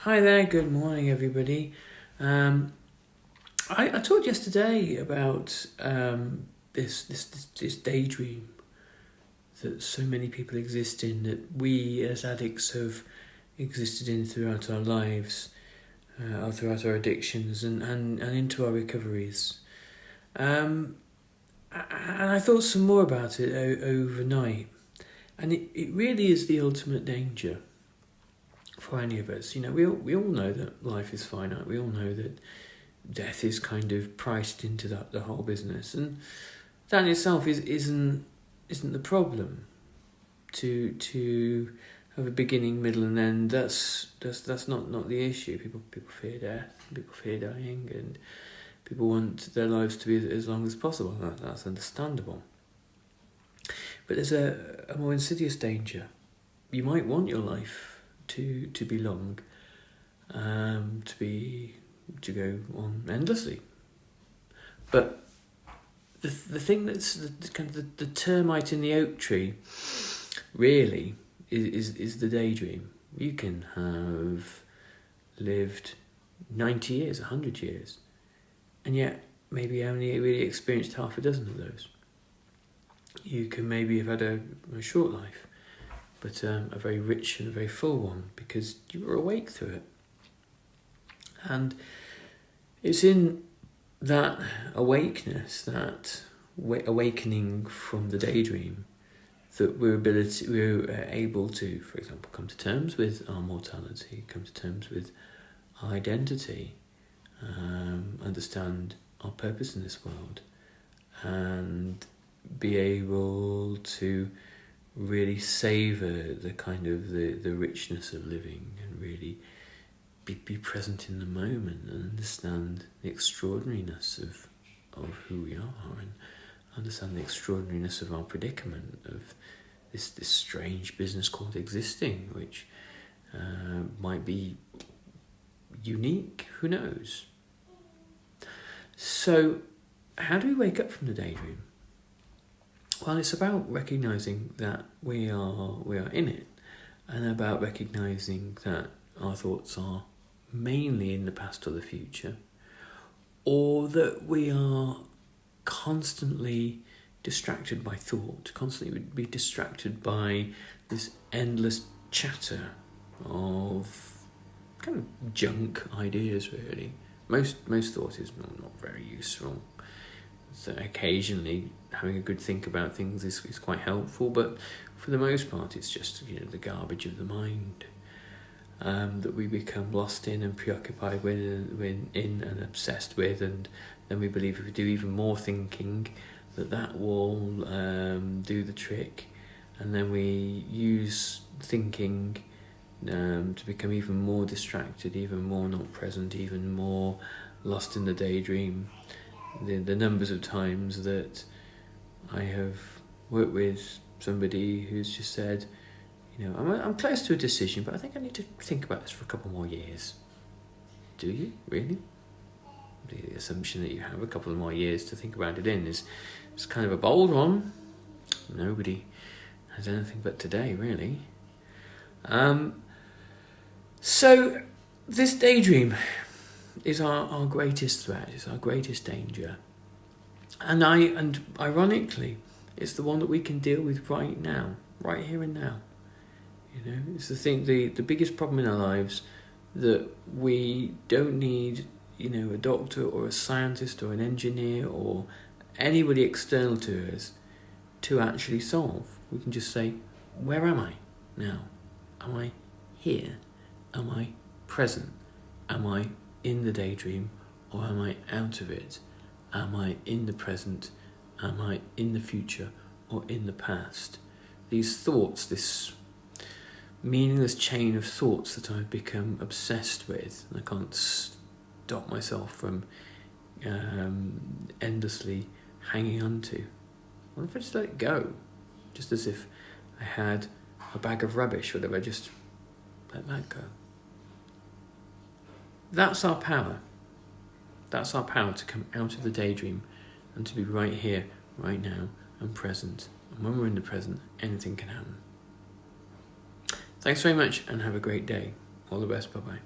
Hi there, good morning everybody. I talked yesterday about this daydream that so many people exist in, that we as addicts have existed in throughout our lives, throughout our addictions and into our recoveries. And I thought some more about it overnight, and it really is the ultimate danger for any of us. We all know that life is finite. We all know that death is kind of priced into the whole business, and that in itself isn't the problem. To have a beginning, middle, and end. That's not the issue. People fear death. People fear dying, and people want their lives to be as long as possible. That's understandable. But there's a more insidious danger. You might want your life to be long, to go on endlessly. But the thing that's the termite in the oak tree really is the daydream. You can have lived 90 years, 100 years, and yet maybe only really experienced half a dozen of those. You can maybe have had a short life, but a very rich and a very full one, because you were awake through it. And it's in that awakeness, that awakening from the daydream, that we're able to, for example, come to terms with our mortality, come to terms with our identity, understand our purpose in this world, and be able to really savour the kind of the richness of living, and really be present in the moment and understand the extraordinariness of who we are, and understand the extraordinariness of our predicament, of this strange business called existing, which might be unique, who knows. So how do we wake up from the daydream? Well, it's about recognising that we are in it, and about recognising that our thoughts are mainly in the past or the future, or that we are constantly distracted by thought, constantly be distracted by this endless chatter of kind of junk ideas, really. Most thought is not very useful. So occasionally having a good think about things is quite helpful, but for the most part it's just the garbage of the mind that we become lost in and preoccupied with and obsessed with, and then we believe if we do even more thinking that will do the trick, and then we use thinking to become even more distracted, even more not present, even more lost in the daydream. The numbers of times that I have worked with somebody who's just said, I'm close to a decision, but I think I need to think about this for a couple more years. Do you? Really? The assumption that you have a couple of more years to think about it in is kind of a bold one. Nobody has anything but today, really. So this daydream is our greatest threat, is our greatest danger. And ironically, it's the one that we can deal with right now, right here and now. It's the biggest problem in our lives, that we don't need, a doctor or a scientist or an engineer or anybody external to us to actually solve. We can just say, where am I now? Am I here? Am I present? Am I in the daydream, or am I out of it? Am I in the present? Am I in the future, or in the past? These thoughts, this meaningless chain of thoughts that I've become obsessed with, and I can't stop myself from endlessly hanging on to. What if I just let it go? Just as if I had a bag of rubbish, or whatever, just let that go. That's our power. That's our power, to come out of the daydream and to be right here, right now, and present. And when we're in the present, anything can happen. Thanks very much, and have a great day. All the best. Bye-bye.